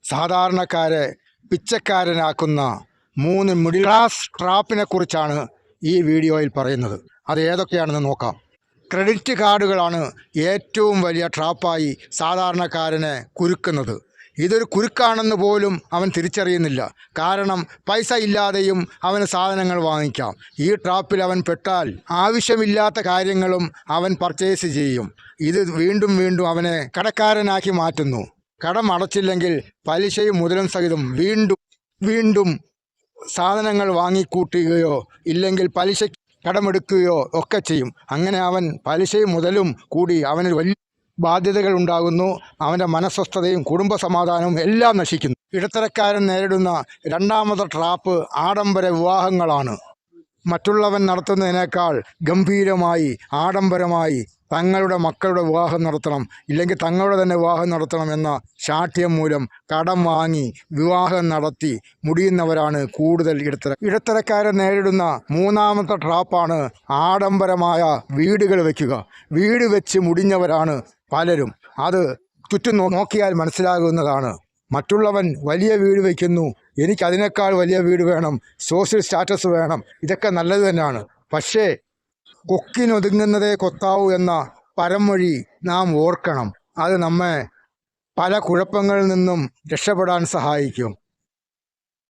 സാധാരണക്കാരെ പിച്ചക്കാരനാക്കുന്ന 3 middle class ട്രാപ്പിനെ കുറിച്ചാണ് ഈ വീഡിയോയിൽ പറയുന്നത്. അത് ഏതൊക്കെയാണെന്ന് നോക്കാം. ക്രെഡിറ്റ് കാർഡുകളാണ് ഏറ്റവും വലിയ ട്രാപ്പായി സാധാരണക്കാരനെ കുരുക്കുന്നത്. ഇതൊരു കുരുക്കാണെന്ന് പോലും അവൻ തിരിച്ചറിയുന്നില്ല. കാരണം പൈസ ഇല്ലാതെയും അവന് സാധനങ്ങൾ വാങ്ങിക്കാം. ഈ ട്രാപ്പിൽ അവൻ പെട്ടാൽ ആവശ്യമില്ലാത്ത കാര്യങ്ങളും അവൻ പർച്ചേസ് ചെയ്യും. ഇത് വീണ്ടും വീണ്ടും അവനെ കടക്കാരനാക്കി മാറ്റുന്നു. കടം അടച്ചില്ലെങ്കിൽ പലിശയും മുതലും സഹിതം വീണ്ടും സാധനങ്ങൾ വാങ്ങിക്കൂട്ടുകയോ ഇല്ലെങ്കിൽ പലിശ കടമെടുക്കുകയോ ഒക്കെ ചെയ്യും. അങ്ങനെ അവൻ പലിശയും മുതലും കൂടി അവന് വലിയ ബാധ്യതകൾ ഉണ്ടാകുന്നു. അവൻ്റെ മനസ്വസ്ഥതയും കുടുംബ സമാധാനവും എല്ലാം നശിക്കുന്നു. ഇടത്തരക്കാരൻ നേരിടുന്ന രണ്ടാമത്തെ ട്രാപ്പ് ആഡംബര വിവാഹങ്ങളാണ്. മറ്റുള്ളവൻ നടത്തുന്നതിനേക്കാൾ ഗംഭീരമായി ആഡംബരമായി തങ്ങളുടെ മക്കളുടെ വിവാഹം നടത്തണം, ഇല്ലെങ്കിൽ തങ്ങളുടെ തന്നെ വിവാഹം നടത്തണം എന്ന ശാഠ്യം മൂലം കടം വാങ്ങി വിവാഹം നടത്തി മുടിയുന്നവരാണ് കൂടുതൽ ഇടത്തരക്കാരൻ നേരിടുന്ന മൂന്നാമത്തെ ട്രാപ്പാണ് ആഡംബരമായ വീടുകൾ വയ്ക്കുക. വീട് വെച്ച് മുടിഞ്ഞവരാണ് പലരും. അത് ചുറ്റും നോക്കിയാൽ മനസ്സിലാകുന്നതാണ്. മറ്റുള്ളവൻ വലിയ വീട് വയ്ക്കുന്നു, എനിക്കതിനേക്കാൾ വലിയ വീട് വേണം, സോഷ്യൽ സ്റ്റാറ്റസ് വേണം, ഇതൊക്കെ നല്ലത് തന്നെയാണ്. പക്ഷേ കൊക്കിനൊതുങ്ങുന്നതേ കൊത്താവൂ എന്ന പഴമൊഴി നാം ഓർക്കണം. അത് നമ്മെ പല കുഴപ്പങ്ങളിൽ നിന്നും രക്ഷപ്പെടാൻ സഹായിക്കും.